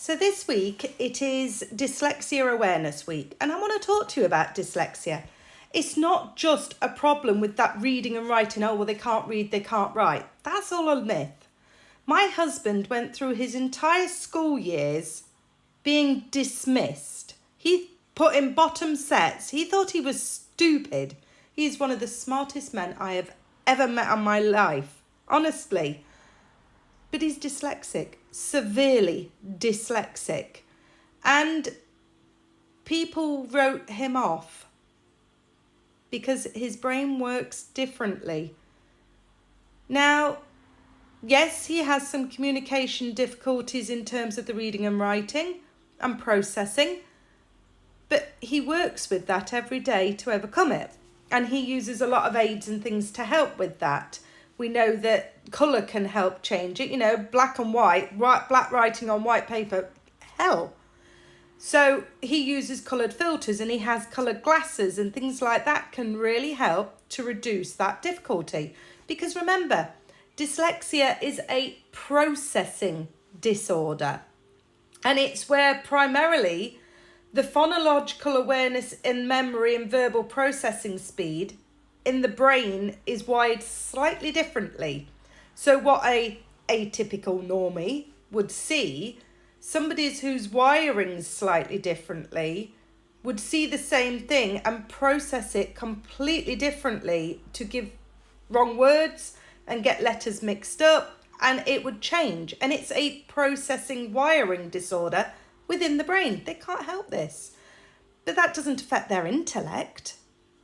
So this week it is Dyslexia Awareness Week, and I want to talk to you about dyslexia. It's not just a problem with that reading and writing. Oh, well, they can't read, they can't write. That's all a myth. My husband went through his entire school years being dismissed. He put in bottom sets. He thought he was stupid. He's one of the smartest men I have ever met in my life, honestly. But he's dyslexic, severely dyslexic. And people wrote him off because his brain works differently. Now, yes, he has some communication difficulties in terms of the reading and writing and processing, but he works with that every day to overcome it. And he uses a lot of aids and things to help with that. We know that colour can help change it, black and white, black writing on white paper, hell. So he uses coloured filters and he has coloured glasses and things like that can really help to reduce that difficulty. Because remember, dyslexia is a processing disorder. And it's where primarily the phonological awareness and memory and verbal processing speed in the brain is wired slightly differently. So what a atypical normie would see, somebody whose wiring slightly differently would see the same thing and process it completely differently to give wrong words and get letters mixed up, and it would change. And it's a processing wiring disorder within the brain. They can't help this. But that doesn't affect their intellect.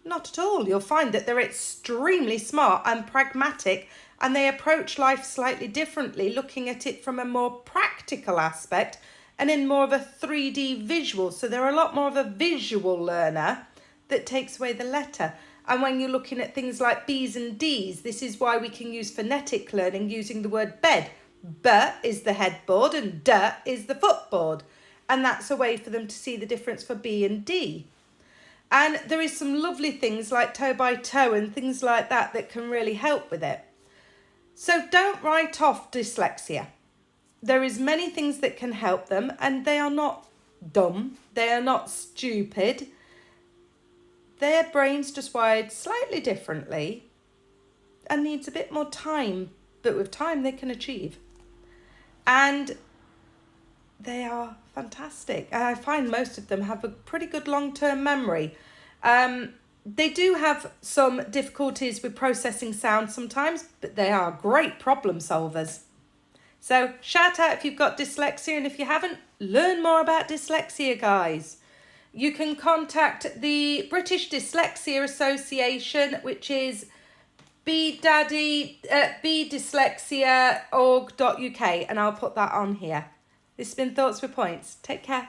Not at all. You'll find that they're extremely smart and pragmatic, and they approach life slightly differently, looking at it from a more practical aspect and in more of a 3D visual. So they're a lot more of a visual learner that takes away the letter. And when you're looking at things like B's and D's, this is why we can use phonetic learning using the word bed. B is the headboard and D is the footboard. And that's a way for them to see the difference for B and D. And there is some lovely things like toe by toe and things like that that can really help with it. So don't write off dyslexia. There is many things that can help them, and they are not dumb. They are not stupid. Their brain's just wired slightly differently and needs a bit more time, but with time they can achieve. And they are fantastic. I find most of them have a pretty good long-term memory. They do have some difficulties with processing sound sometimes, but they are great problem solvers. So shout out if you've got dyslexia, and if you haven't, learn more about dyslexia, guys. You can contact the British Dyslexia Association, which is bdyslexia.org.uk, and I'll put that on here. This has been Thoughts with Points. Take care.